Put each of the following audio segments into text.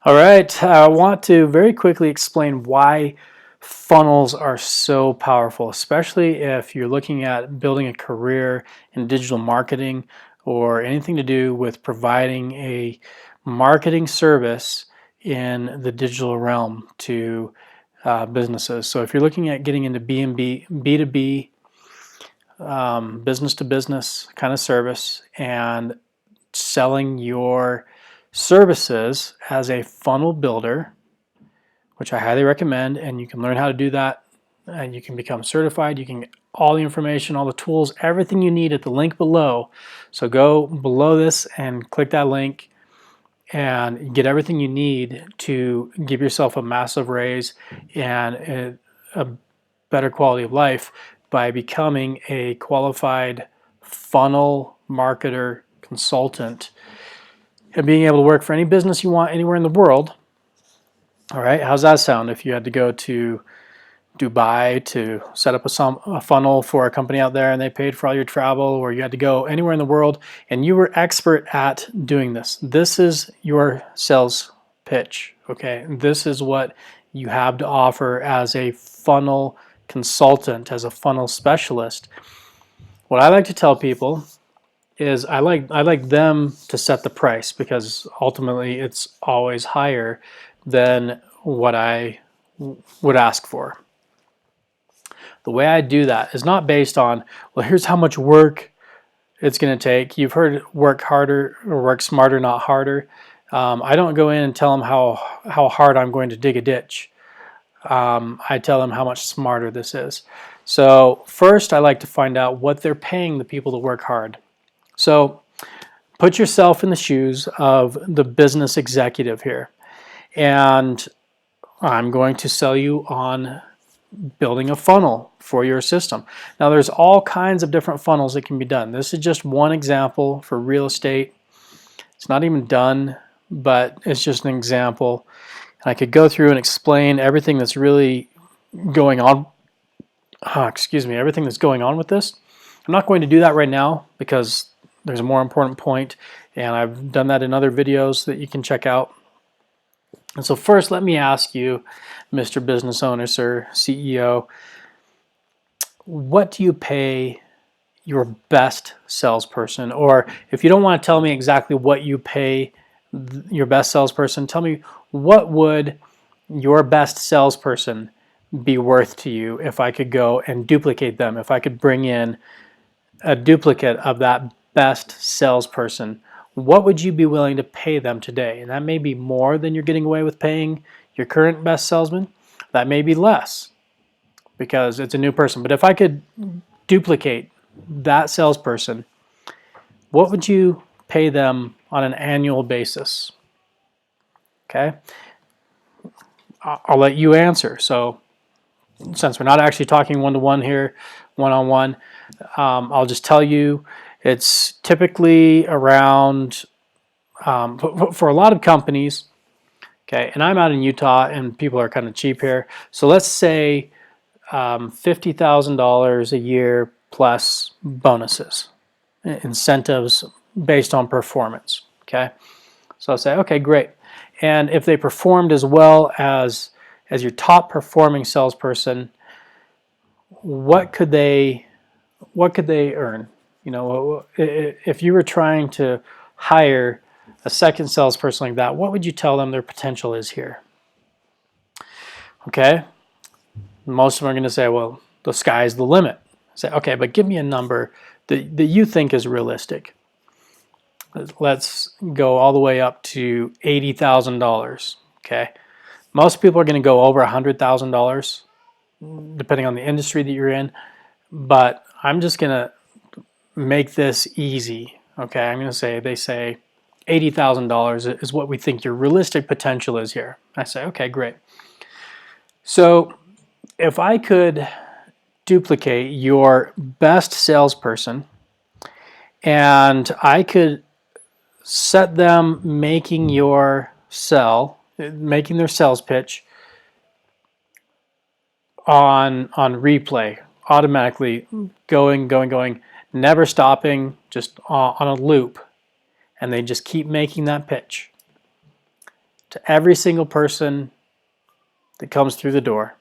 All right, I want to very quickly explain why funnels are so powerful, especially if you're looking at building a career in digital marketing or anything to do with providing a marketing service in the digital realm to businesses. So if you're looking at getting into B2B, B2B, business to business kind of service and selling your services as a funnel builder, which I highly recommend, and you can learn how to do that and you can become certified. You can get all the information, all the tools, everything you need at the link below. So go below this and click that link and get everything you need to give yourself a massive raise and a better quality of life by becoming a qualified funnel marketer consultant and being able to work for any business you want anywhere in the world. All right, how's that sound if you had to go to Dubai to set up a funnel for a company out there and they paid for all your travel, or you had to go anywhere in the world and you were expert at doing this? This is your sales pitch, okay? This is what you have to offer as a funnel consultant, as a funnel specialist. What I like to tell people is I like them to set the price, because ultimately it's always higher than what I would ask for. The way I do that is not based on, well, here's how much work it's going to take. You've heard work harder or work smarter, not harder. I don't go in and tell them how hard I'm going to dig a ditch. I tell them how much smarter this is. So first, I like to find out what they're paying the people to work hard. So put yourself in the shoes of the business executive here, and I'm going to sell you on building a funnel for your system. Now, there's all kinds of different funnels that can be done. This is just one example for real estate. It's not even done, but it's just an example. And I could go through and explain everything that's really going on. Everything that's going on with this. I'm not going to do that right now because there's a more important point, and I've done that in other videos that you can check out. And so first, let me ask you, Mr. Business Owner, sir, CEO, what do you pay your best salesperson? Or if you don't want to tell me exactly what you pay your best salesperson, tell me, what would your best salesperson be worth to you if I could go and duplicate them, if I could bring in a duplicate of that best salesperson? What would you be willing to pay them today? And that may be more than you're getting away with paying your current best salesman. That may be less because it's a new person. But if I could duplicate that salesperson, what would you pay them on an annual basis? Okay, I'll let you answer. So since we're not actually talking one-to-one here, one-on-one, I'll just tell you it's typically around, for a lot of companies, okay, and I'm out in Utah and people are kind of cheap here, so let's say $50,000 a year plus bonuses, incentives based on performance, okay? So I'll say, okay, great. And if they performed as well as your top performing salesperson, what could they earn? You know, if you were trying to hire a second salesperson like that, what would you tell them their potential is here? Okay, most of them are going to say, well, the sky's the limit. I say, okay, but give me a number that you think is realistic. Let's go all the way up to $80,000. Okay, most people are going to go over $100,000, depending on the industry that you're in. But I'm just going to make this easy. Okay, I'm going to say, they say $80,000 is what we think your realistic potential is here. I say, okay, great. So if I could duplicate your best salesperson and I could set them making their sales pitch on replay, automatically going, never stopping, just on a loop, and they just keep making that pitch. to every single person that comes through the door.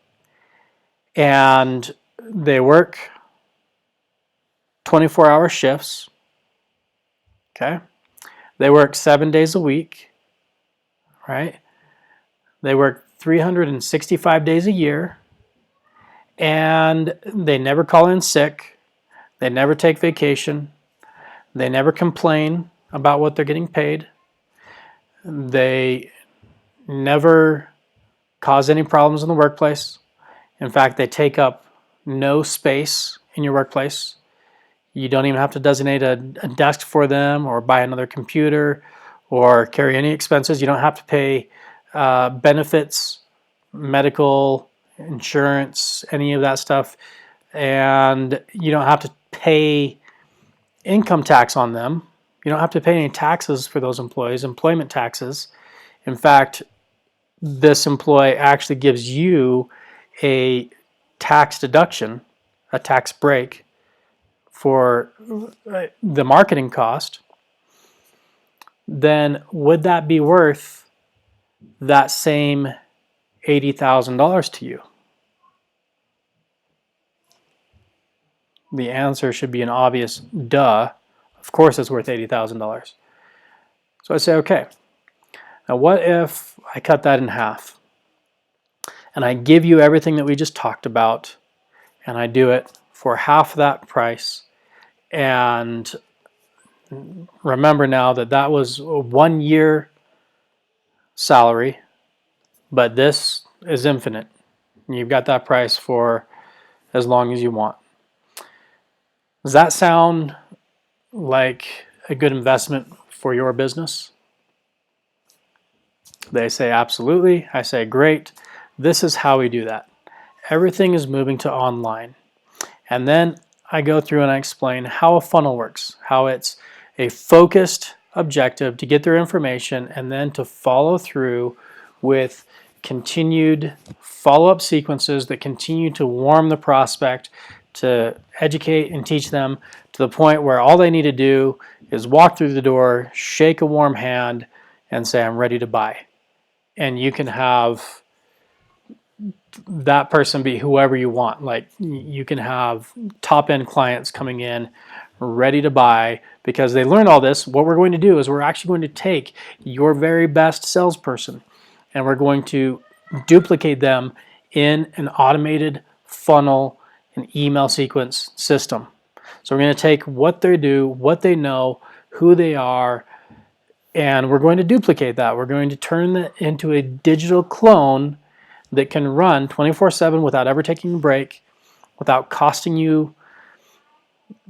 And they work 24-hour shifts. Okay? They work 7 days a week, right? They work 365 days a year, and they never call in sick. They never take vacation. They never complain about what they're getting paid. They never cause any problems in the workplace. In fact, they take up no space in your workplace. You don't even have to designate a desk for them or buy another computer or carry any expenses. You don't have to pay benefits, medical, insurance, any of that stuff. And you don't have to pay income tax on them. You don't have to pay any taxes for those employees, employment taxes. In fact, this employee actually gives you a tax deduction, a tax break for the marketing cost. Then would that be worth that same $80,000 to you? The answer should be an obvious duh. Of course it's worth $80,000. So I say, okay, now what if I cut that in half and I give you everything that we just talked about and I do it for half that price? And remember now that that was a 1 year salary, but this is infinite. You've got that price for as long as you want. Does that sound like a good investment for your business? They say absolutely. I say great. This is how we do that. Everything is moving to online. And then I go through and I explain how a funnel works, how it's a focused objective to get their information and then to follow through with continued follow-up sequences that continue to warm the prospect, to educate and teach them to the point where all they need to do is walk through the door, shake a warm hand, and say, I'm ready to buy. And you can have that person be whoever you want. Like you can have top-end clients coming in ready to buy because they learn all this. What we're going to do is we're actually going to take your very best salesperson and we're going to duplicate them in an automated funnel and email sequence system. So we're going to take what they do, what they know, who they are, and we're going to duplicate that. We're going to turn that into a digital clone that can run 24/7 without ever taking a break, without costing you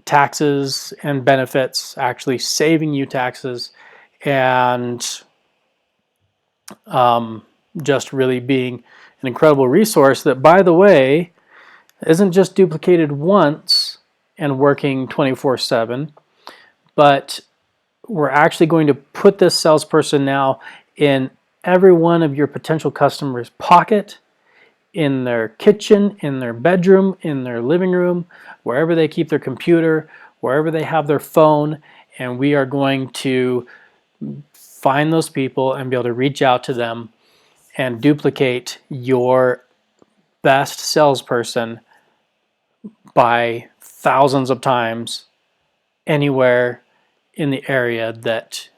taxes and benefits, actually saving you taxes, and just really being an incredible resource that, by the way, isn't just duplicated once and working 24/7, but we're actually going to put this salesperson now in every one of your potential customers' pocket, in their kitchen, in their bedroom, in their living room, wherever they keep their computer, wherever they have their phone, and we are going to find those people and be able to reach out to them and duplicate your best salesperson by thousands of times anywhere in the area that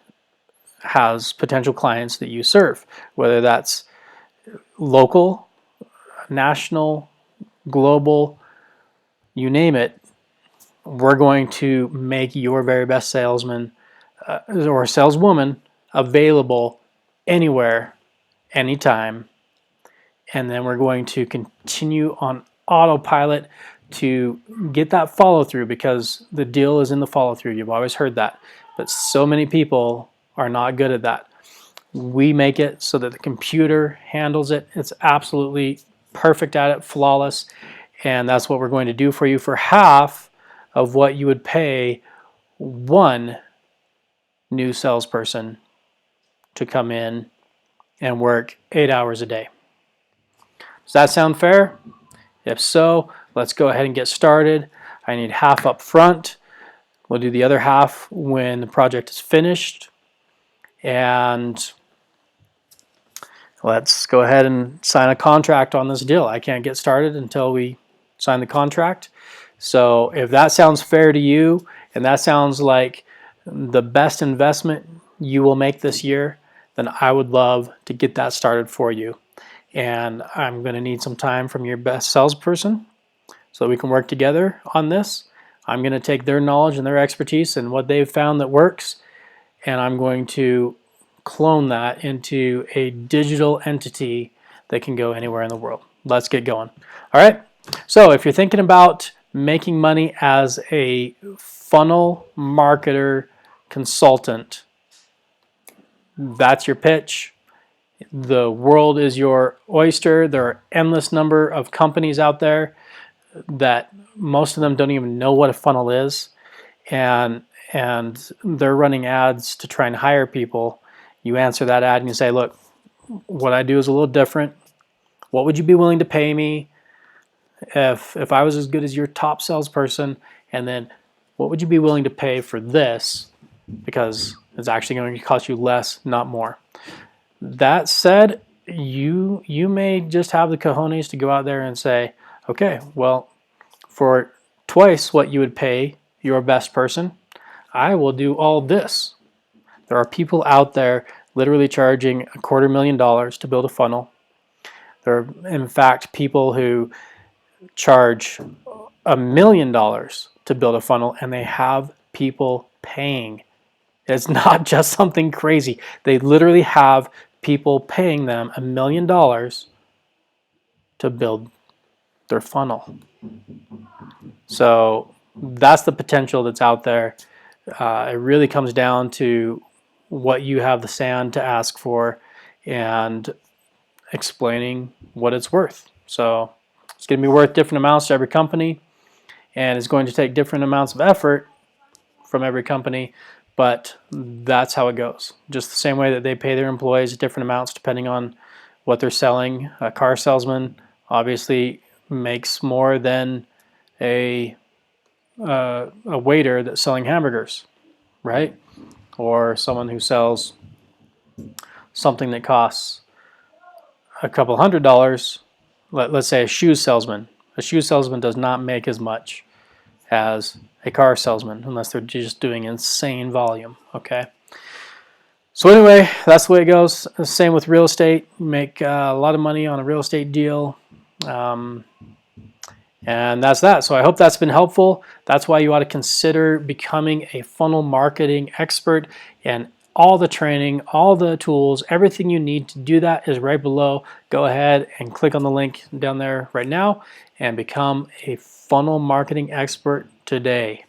has potential clients that you serve, whether that's local, national, global, you name it. We're going to make your very best salesman or saleswoman available anywhere, anytime, and then we're going to continue on autopilot to get that follow through, because the deal is in the follow through. You've always heard that, but so many people are not good at that. We make it so that the computer handles it. It's absolutely perfect at it, flawless, and that's what we're going to do for you for half of what you would pay one new salesperson to come in and work 8 hours a day. Does that sound fair? If so, let's go ahead and get started. I need half up front. We'll do the other half when the project is finished. And let's go ahead and sign a contract on this deal. I can't get started until we sign the contract. So if that sounds fair to you, and that sounds like the best investment you will make this year, then I would love to get that started for you. And I'm going to need some time from your best salesperson so we can work together on this. I'm going to take their knowledge and their expertise and what they've found that works, and I'm going to clone that into a digital entity that can go anywhere in the world. Let's get going. All right. So if you're thinking about making money as a funnel marketer consultant, that's your pitch. The world is your oyster. There are endless number of companies out there that most of them don't even know what a funnel is, and they're running ads to try and hire people. You answer that ad and you say, look, what I do is a little different. What would you be willing to pay me if I was as good as your top salesperson? And then what would you be willing to pay for this? Because it's actually going to cost you less, not more. That said, you may just have the cojones to go out there and say, okay, well, for twice what you would pay your best person, I will do all this. There are people out there literally charging $250,000 to build a funnel. There are, in fact, people who charge $1 million to build a funnel, and they have people paying. It's not just something crazy. They literally have people paying them $1 million to build their funnel. So that's the potential that's out there. It really comes down to what you have the sand to ask for and explaining what it's worth. So it's going to be worth different amounts to every company, and it's going to take different amounts of effort from every company, but that's how it goes. Just the same way that they pay their employees different amounts depending on what they're selling. A car salesman obviously makes more than a waiter that's selling hamburgers, right? Or someone who sells something that costs a couple $100. Let's say a shoe salesman. A shoe salesman does not make as much as a car salesman unless they're just doing insane volume, okay? So anyway, that's the way it goes. Same with real estate. You make a lot of money on a real estate deal. And that's that. So I hope that's been helpful. That's why you ought to consider becoming a funnel marketing expert, and all the training, all the tools, everything you need to do that is right below. Go ahead and click on the link down there right now and become a funnel marketing expert today.